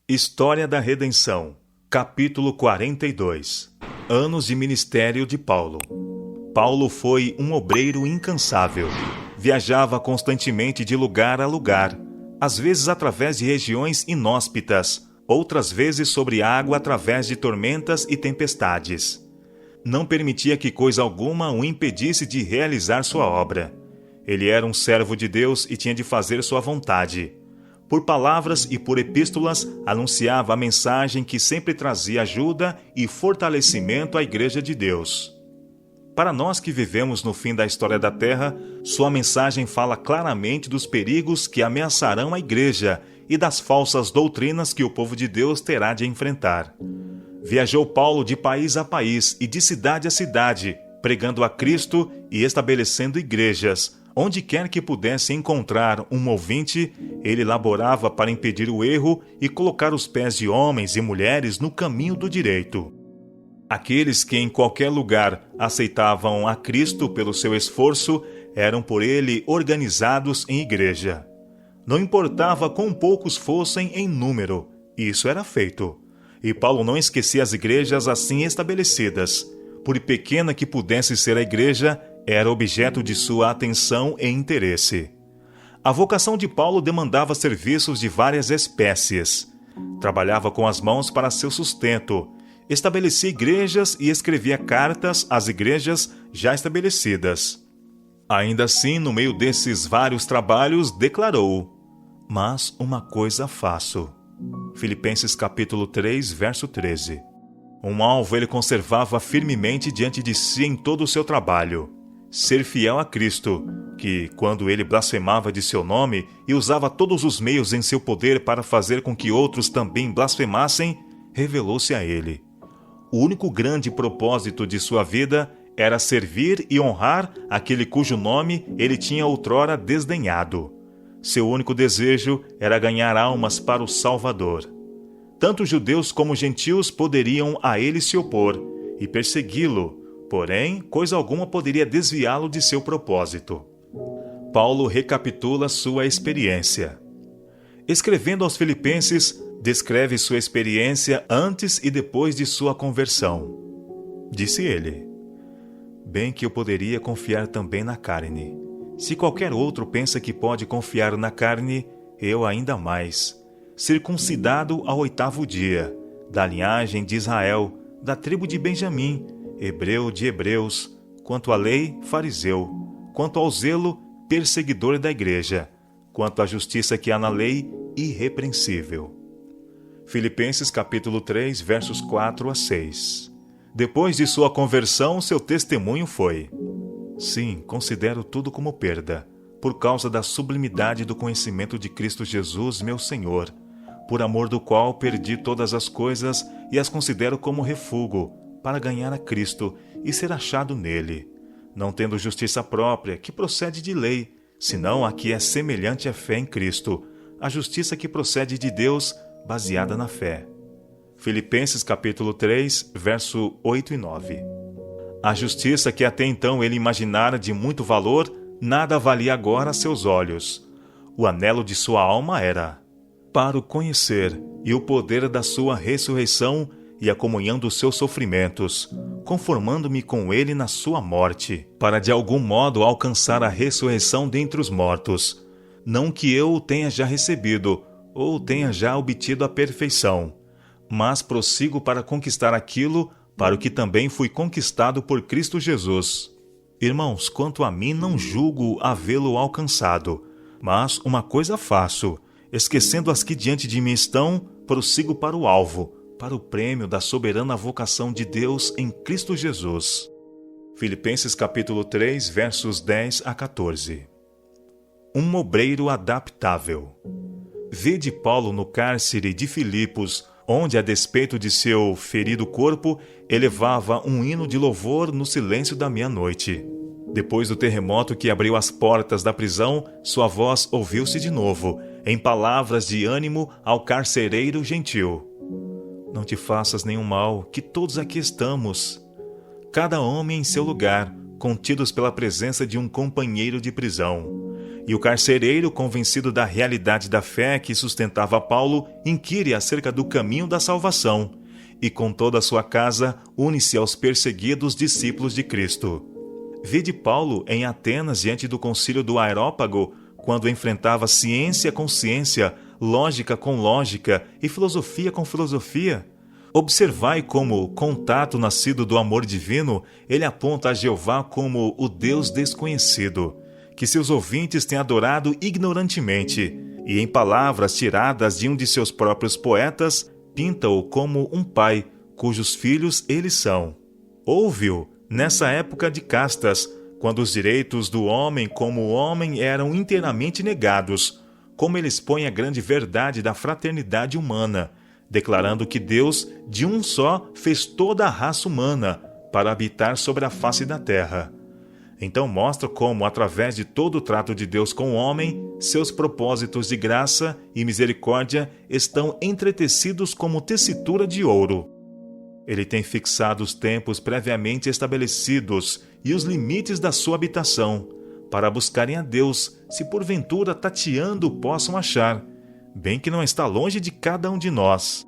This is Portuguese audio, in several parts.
História da Redenção, capítulo 42. Anos de ministério de Paulo. Paulo foi um obreiro incansável. Viajava constantemente de lugar a lugar, às vezes através de regiões inóspitas, outras vezes sobre água através de tormentas e tempestades. Não permitia que coisa alguma o impedisse de realizar sua obra. Ele era um servo de Deus e tinha de fazer sua vontade. Por palavras e por epístolas, anunciava a mensagem que sempre trazia ajuda e fortalecimento à Igreja de Deus. Para nós que vivemos no fim da história da Terra, sua mensagem fala claramente dos perigos que ameaçarão a Igreja e das falsas doutrinas que o povo de Deus terá de enfrentar. Viajou Paulo de país a país e de cidade a cidade, pregando a Cristo e estabelecendo igrejas. Onde quer que pudesse encontrar um ouvinte, ele laborava para impedir o erro e colocar os pés de homens e mulheres no caminho do direito. Aqueles que em qualquer lugar aceitavam a Cristo pelo seu esforço eram por ele organizados em igreja. Não importava quão poucos fossem em número, isso era feito. E Paulo não esquecia as igrejas assim estabelecidas. Por pequena que pudesse ser a igreja, era objeto de sua atenção e interesse. A vocação de Paulo demandava serviços de várias espécies. Trabalhava com as mãos para seu sustento, estabelecia igrejas e escrevia cartas às igrejas já estabelecidas. Ainda assim, no meio desses vários trabalhos, declarou: "Mas uma coisa faço." Filipenses capítulo 3, verso 13. Um alvo ele conservava firmemente diante de si em todo o seu trabalho: ser fiel a Cristo, que, quando ele blasfemava de seu nome e usava todos os meios em seu poder para fazer com que outros também blasfemassem, revelou-se a ele. O único grande propósito de sua vida era servir e honrar aquele cujo nome ele tinha outrora desdenhado. Seu único desejo era ganhar almas para o Salvador. Tanto judeus como gentios poderiam a ele se opor e persegui-lo, porém, coisa alguma poderia desviá-lo de seu propósito. Paulo recapitula sua experiência. Escrevendo aos Filipenses, descreve sua experiência antes e depois de sua conversão. Disse ele: "Bem que eu poderia confiar também na carne. Se qualquer outro pensa que pode confiar na carne, eu ainda mais. Circuncidado ao 8º dia, da linhagem de Israel, da tribo de Benjamim, hebreu de hebreus, quanto à lei, fariseu, quanto ao zelo, perseguidor da igreja, quanto à justiça que há na lei, irrepreensível." Filipenses capítulo 3, versos 4 a 6. Depois de sua conversão, seu testemunho foi: "Sim, considero tudo como perda, por causa da sublimidade do conhecimento de Cristo Jesus, meu Senhor, por amor do qual perdi todas as coisas e as considero como refúgio, para ganhar a Cristo e ser achado nele, não tendo justiça própria, que procede de lei, senão a que é semelhante à fé em Cristo, a justiça que procede de Deus, baseada na fé." Filipenses capítulo 3, verso 8 e 9. A justiça que até então ele imaginara de muito valor, nada valia agora a seus olhos. O anelo de sua alma era para o conhecer e o poder da sua ressurreição e a comunhão dos seus sofrimentos, conformando-me com ele na sua morte, para de algum modo alcançar a ressurreição dentre os mortos. Não que eu o tenha já recebido, ou tenha já obtido a perfeição, mas prossigo para conquistar aquilo para o que também fui conquistado por Cristo Jesus. Irmãos, quanto a mim, não julgo havê-lo alcançado, mas uma coisa faço: esquecendo as que diante de mim estão, prossigo para o alvo, para o prêmio da soberana vocação de Deus em Cristo Jesus. Filipenses capítulo 3, versos 10 a 14. Um obreiro adaptável. Vede Paulo no cárcere de Filipos, onde, a despeito de seu ferido corpo, elevava um hino de louvor no silêncio da meia-noite. Depois do terremoto que abriu as portas da prisão, sua voz ouviu-se de novo, em palavras de ânimo ao carcereiro gentil: "Não te faças nenhum mal, que todos aqui estamos, cada homem em seu lugar, contidos pela presença de um companheiro de prisão. E o carcereiro, convencido da realidade da fé que sustentava Paulo, inquire acerca do caminho da salvação, e com toda a sua casa une-se aos perseguidos discípulos de Cristo. Vide Paulo em Atenas diante do concílio do Areópago, quando enfrentava ciência com ciência, lógica com lógica e filosofia com filosofia. Observai como, contato nascido do amor divino, ele aponta a Jeová como o Deus desconhecido, que seus ouvintes têm adorado ignorantemente, e em palavras tiradas de um de seus próprios poetas, pinta-o como um pai, cujos filhos eles são. Ouve-o nessa época de castas, quando os direitos do homem como homem eram inteiramente negados, como ele expõe a grande verdade da fraternidade humana, declarando que Deus, de um só, fez toda a raça humana para habitar sobre a face da terra. Então mostra como, através de todo o trato de Deus com o homem, seus propósitos de graça e misericórdia estão entretecidos como tessitura de ouro. Ele tem fixado os tempos previamente estabelecidos e os limites da sua habitação, para buscarem a Deus, se porventura tateando possam achar, bem que não está longe de cada um de nós.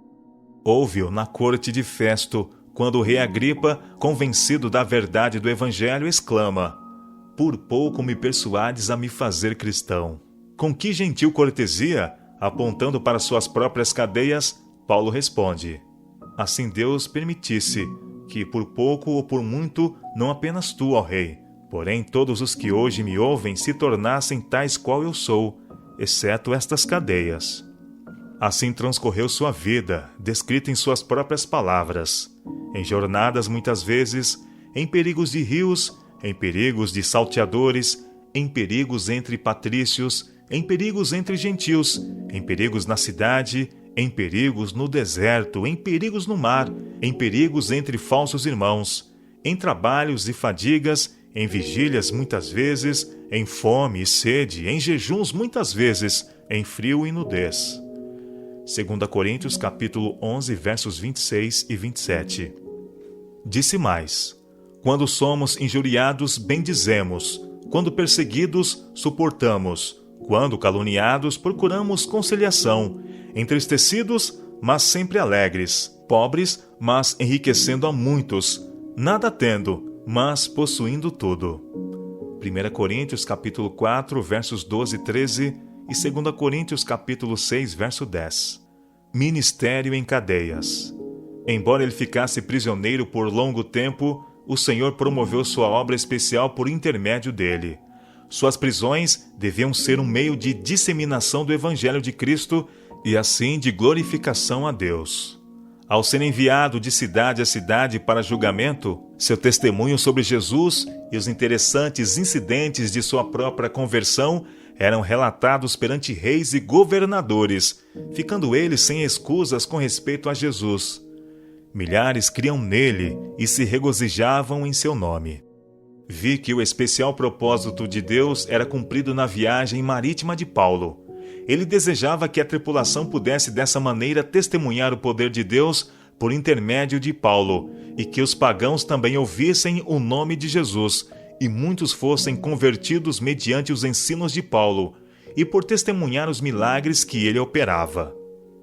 Ouve-o na corte de Festo, quando o rei Agripa, convencido da verdade do Evangelho, exclama: "Por pouco me persuades a me fazer cristão." Com que gentil cortesia, apontando para suas próprias cadeias, Paulo responde: "Assim Deus permitisse que, por pouco ou por muito, não apenas tu, ó rei, porém todos os que hoje me ouvem se tornassem tais qual eu sou, exceto estas cadeias." Assim transcorreu sua vida, descrita em suas próprias palavras, em jornadas muitas vezes, em perigos de rios, em perigos de salteadores, em perigos entre patrícios, em perigos entre gentios, em perigos na cidade, em perigos no deserto, em perigos no mar, em perigos entre falsos irmãos, em trabalhos e fadigas, em vigílias muitas vezes, em fome e sede, em jejuns muitas vezes, em frio e nudez. 2 Coríntios capítulo 11, versos 26 e 27. Disse mais: "Quando somos injuriados, bendizemos; quando perseguidos, suportamos; quando caluniados, procuramos conciliação; entristecidos, mas sempre alegres; pobres, mas enriquecendo a muitos; nada tendo, mas possuindo tudo." 1 Coríntios capítulo 4, versos 12 e 13 e 2 Coríntios capítulo 6, verso 10. Ministério em cadeias. Embora ele ficasse prisioneiro por longo tempo, o Senhor promoveu sua obra especial por intermédio dele. Suas prisões deviam ser um meio de disseminação do Evangelho de Cristo e assim de glorificação a Deus. Ao ser enviado de cidade a cidade para julgamento, seu testemunho sobre Jesus e os interessantes incidentes de sua própria conversão eram relatados perante reis e governadores, ficando eles sem escusas com respeito a Jesus. Milhares criam nele e se regozijavam em seu nome. Vi que o especial propósito de Deus era cumprido na viagem marítima de Paulo. Ele desejava que a tripulação pudesse dessa maneira testemunhar o poder de Deus por intermédio de Paulo, e que os pagãos também ouvissem o nome de Jesus, e muitos fossem convertidos mediante os ensinos de Paulo, e por testemunhar os milagres que ele operava.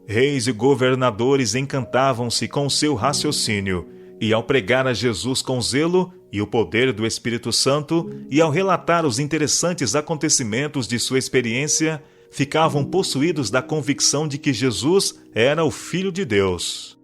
Reis e governadores encantavam-se com o seu raciocínio, e ao pregar a Jesus com zelo e o poder do Espírito Santo, e ao relatar os interessantes acontecimentos de sua experiência, ficavam possuídos da convicção de que Jesus era o Filho de Deus.